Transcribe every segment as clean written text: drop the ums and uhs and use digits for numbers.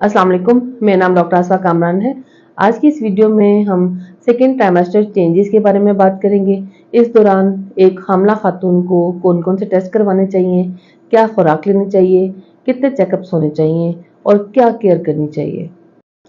अस्सलाम वालेकुम, मेरा नाम डॉक्टर आसफा कामरान है। आज की इस वीडियो में हम सेकेंड ट्राइमेस्टर चेंजेस के बारे में बात करेंगे। इस दौरान एक हामला खातून को कौन कौन से टेस्ट करवाने चाहिए, क्या खुराक लेनी चाहिए, कितने चेकअप्स होने चाहिए और क्या केयर करनी चाहिए।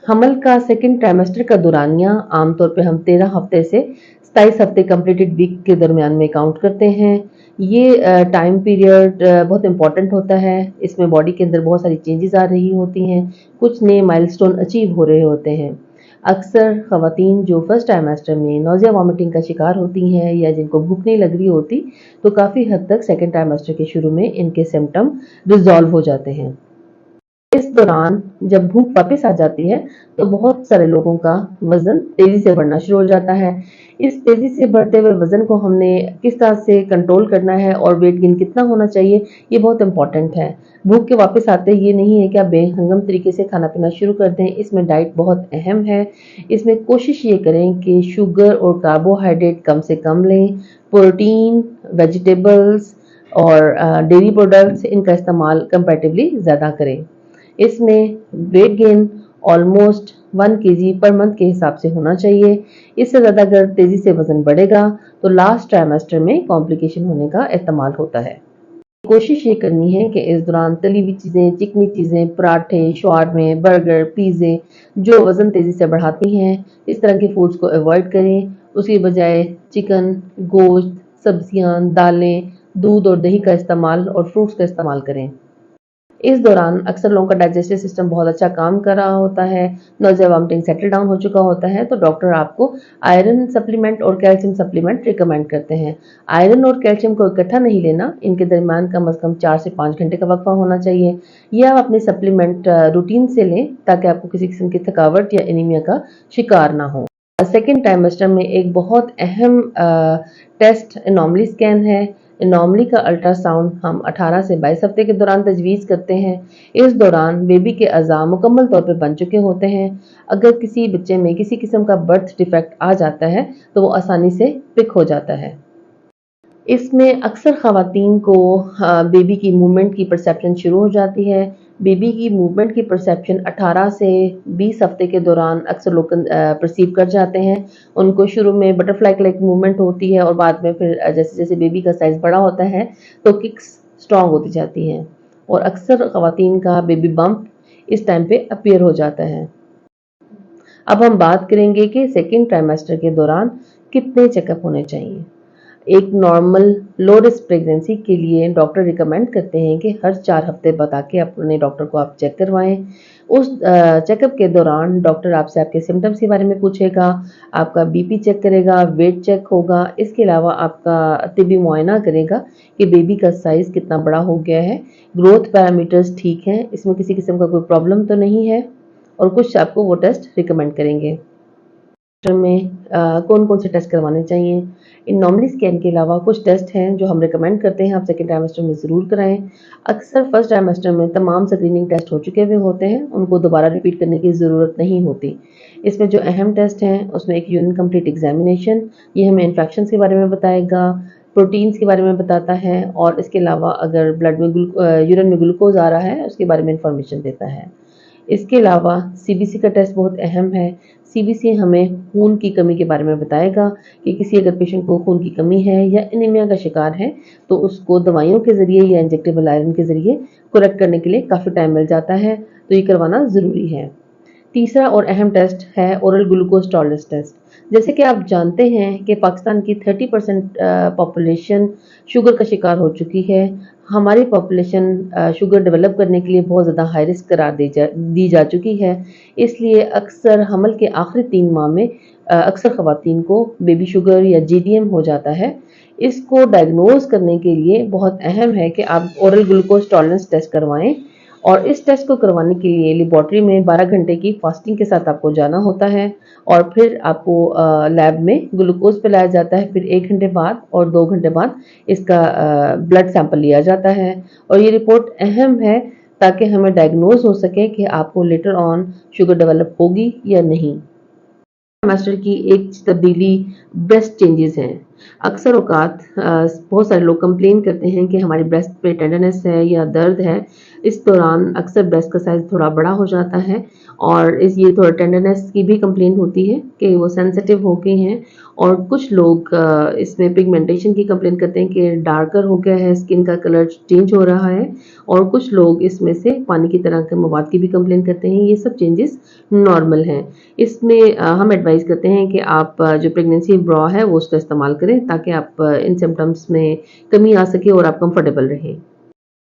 हमल का सेकेंड ट्राइमेस्टर का दौरानिया आमतौर पे हम 13 हफ्ते से 27 हफ्ते कंप्लीटेड वीक के दरमियान में काउंट करते हैं। ये टाइम पीरियड बहुत इंपॉर्टेंट होता है। इसमें बॉडी के अंदर बहुत सारी चेंजेस आ रही होती हैं, कुछ नए माइलस्टोन अचीव हो रहे होते हैं। अक्सर खवातीन जो फर्स्ट ट्राइमेस्टर में नोजिया वॉमिटिंग का शिकार होती हैं या जिनको भूख नहीं लग रही होती, तो काफ़ी हद तक सेकेंड ट्राइमेस्टर के शुरू में इनके सिम्टम रिजॉल्व हो जाते हैं। इस दौरान जब भूख वापस आ जाती है तो बहुत सारे लोगों का वजन तेजी से बढ़ना शुरू हो जाता है। इस तेजी से बढ़ते हुए वजन को हमने किस तरह से कंट्रोल करना है और वेट गेन कितना होना चाहिए, ये बहुत इंपॉर्टेंट है। भूख के वापस आते ये नहीं है कि आप बेहंगम तरीके से खाना पीना शुरू कर दें। इसमें डाइट बहुत अहम है। इसमें कोशिश ये करें कि शुगर और कार्बोहाइड्रेट कम से कम लें। प्रोटीन, वेजिटेबल्स और डेयरी प्रोडक्ट्स इनका इस्तेमाल कंपैरेटिवली ज़्यादा करें। इसमें weight gain almost 1 KG per month के हिसाब से होना चाहिए। इससे ज़्यादा अगर तेज़ी से वजन बढ़ेगा तो लास्ट ट्राइमेस्टर में कॉम्प्लिकेशन होने का एहतमाल होता है। कोशिश ये करनी है कि इस दौरान तली हुई चीज़ें, चिकनी चीज़ें, पराठे, शवारमे, बर्गर, पिज़्ज़े जो वज़न तेज़ी से बढ़ाती हैं, इस तरह के फूड्स को अवॉइड करें। उसकी बजाय चिकन, गोश्त, सब्जियां, दालें, दूध और दही का इस्तेमाल और फ्रूट्स का इस्तेमाल करें। इस दौरान अक्सर लोगों का डाइजेस्टिव सिस्टम बहुत अच्छा काम कर रहा होता है, नोज़िया वॉमिटिंग सेटल डाउन हो चुका होता है, तो डॉक्टर आपको आयरन सप्लीमेंट और कैल्शियम सप्लीमेंट रिकमेंड करते हैं। आयरन और कैल्शियम को इकट्ठा नहीं लेना, इनके दरमियान कम से कम 4 से 5 घंटे का वक्फा होना चाहिए। यह आप अपने सप्लीमेंट रूटीन से लें ताकि आपको किसी किस्म की थकावट या एनीमिया का शिकार ना हो। सेकेंड ट्राइमेस्टर में एक बहुत अहम टेस्ट एनॉमली स्कैन है। एनॉमली का अल्ट्रासाउंड हम 18 से 22 हफ्ते के दौरान तजवीज़ करते हैं। इस दौरान बेबी के अज़ा मुकम्मल तौर पर बन चुके होते हैं। अगर किसी बच्चे में किसी किस्म का बर्थ डिफेक्ट आ जाता है तो वो आसानी से पिक हो जाता है। इसमें अक्सर ख़वातीन को बेबी की मूवमेंट की परसेप्शन शुरू हो जाती है। बेबी की मूवमेंट की परसेप्शन 18 से 20 हफ्ते के दौरान अक्सर लोग परसीव कर जाते हैं। उनको शुरू में बटरफ्लाई लाइक मूवमेंट होती है और बाद में फिर जैसे जैसे बेबी का साइज़ बड़ा होता है तो किक्स स्ट्रॉन्ग होती जाती हैं और अक्सर ख़वातीन का बेबी बम्प इस टाइम पे अपीयर हो जाता है। अब हम बात करेंगे कि सेकेंड ट्राइमेस्टर के दौरान कितने चेकअप होने चाहिए। एक नॉर्मल लो रिस्क प्रेगनेंसी के लिए डॉक्टर रिकमेंड करते हैं कि हर 4 हफ्ते बता के अपने डॉक्टर को आप चेक करवाएं। उस चेकअप के दौरान डॉक्टर आपसे आपके सिम्टम्स के बारे में पूछेगा, आपका बीपी चेक करेगा, वेट चेक होगा। इसके अलावा आपका तिबी मुआयना करेगा कि बेबी का साइज़ कितना बड़ा हो गया है, ग्रोथ पैरामीटर्स ठीक हैं, इसमें किसी किस्म का कोई प्रॉब्लम तो नहीं है और कुछ आपको वो टेस्ट रिकमेंड करेंगे। में कौन कौन से टेस्ट करवाने चाहिए। इन नॉर्मली स्कैन के अलावा कुछ टेस्ट हैं जो हम रिकमेंड करते हैं आप सेकेंड ट्राइमेस्टर में ज़रूर कराएं। अक्सर फर्स्ट ट्राइमेस्टर में तमाम स्क्रीनिंग टेस्ट हो चुके हुए होते हैं, उनको दोबारा रिपीट करने की ज़रूरत नहीं होती। इसमें जो अहम टेस्ट हैं उसमें एक यूरिन कंप्लीट एग्जामिनेशन, ये हमें इन्फेक्शन के बारे में बताएगा, प्रोटीन्स के बारे में बताता है और इसके अलावा अगर ब्लड में यूरिन में ग्लूकोज आ रहा है उसके बारे में इंफॉर्मेशन देता है। इसके अलावा सीबीसी का टेस्ट बहुत अहम है। सीबीसी हमें खून की कमी के बारे में बताएगा कि किसी अगर पेशेंट को खून की कमी है या एनीमिया का शिकार है तो उसको दवाइयों के ज़रिए या इंजेक्टेबल आयरन के ज़रिए करेक्ट करने के लिए काफ़ी टाइम मिल जाता है, तो ये करवाना ज़रूरी है। तीसरा और अहम टेस्ट है ओरल ग्लूकोज टॉलरेंस टेस्ट। जैसे कि आप जानते हैं कि पाकिस्तान की 30% पॉपुलेशन शुगर का शिकार हो चुकी है। हमारी पॉपुलेशन शुगर डेवलप करने के लिए बहुत ज़्यादा हाई रिस्क करार दी जा चुकी है। इसलिए अक्सर हमल के आखिरी 3 माह में अक्सर ख़वातीन को बेबी शुगर या जीडीएम हो जाता है। इसको डायग्नोज करने के लिए बहुत अहम है कि आप ओरल ग्लूकोज टॉलरेंस टेस्ट करवाएं और इस टेस्ट को करवाने के लिए लेबोरेटरी में 12 घंटे की फास्टिंग के साथ आपको जाना होता है और फिर आपको लैब में ग्लूकोज पिलाया जाता है। फिर 1 घंटे बाद और 2 घंटे बाद इसका ब्लड सैंपल लिया जाता है और ये रिपोर्ट अहम है ताकि हमें डायग्नोज हो सके कि आपको लेटर ऑन शुगर डेवलप होगी या नहीं। मास्टर की एक तब्दीली ब्रेस्ट चेंजेस हैं। अक्सर औकात बहुत सारे लोग कंप्लेन करते हैं कि हमारे ब्रेस्ट पे टेंडरनेस है या दर्द है। इस दौरान अक्सर ब्रेस्ट का साइज़ थोड़ा बड़ा हो जाता है और ये थोड़ा टेंडरनेस की भी कंप्लेन होती है कि वो सेंसिटिव हो गई हैं। और कुछ लोग इसमें पिगमेंटेशन की कंप्लेन करते हैं कि डार्कर हो गया है, स्किन का कलर चेंज हो रहा है। और कुछ लोग इसमें से पानी की तरह के मवाद की भी कंप्लेन करते हैं। ये सब चेंजेस नॉर्मल हैं। इसमें हम एडवाइस करते हैं कि आप जो प्रेगनेंसी ब्रा है वो उसका इस्तेमाल करें ताकि आप इन सिम्टम्स में कमी आ सके और आप कंफर्टेबल रहें।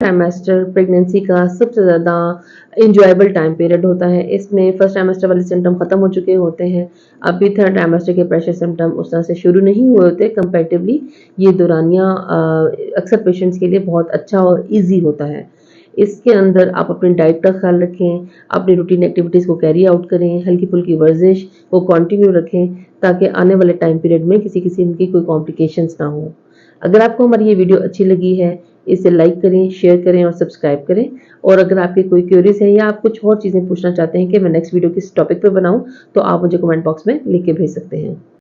ट्राइमेस्टर प्रेगनेंसी का सबसे ज़्यादा इंजॉयबल टाइम पीरियड होता है। इसमें फर्स्ट ट्राइमेस्टर वाले सिम्टम खत्म हो चुके होते हैं। अभी थर्ड ट्राइमेस्टर के प्रेशर सिम्टम उस तरह से शुरू नहीं हुए होते। कंपैरेटिवली ये दौरानिया अक्सर पेशेंट्स के लिए बहुत अच्छा और ईजी होता है। इसके अंदर आप अपनी डाइट का ख्याल रखें, अपनी रूटीन एक्टिविटीज़ को कैरी आउट करें, हल्की फुल्की वर्जिश को कंटिन्यू रखें ताकि आने वाले टाइम पीरियड में किसी किस्म की कोई कॉम्प्लिकेशंस ना हो। अगर आपको हमारी ये वीडियो अच्छी लगी है, इसे लाइक करें, शेयर करें और सब्सक्राइब करें। और अगर आपकी कोई क्वेरीज है या आप कुछ और चीज़ें पूछना चाहते हैं कि मैं नेक्स्ट वीडियो किस टॉपिक पे बनाऊं, तो आप मुझे कमेंट बॉक्स में लिख के भेज सकते हैं।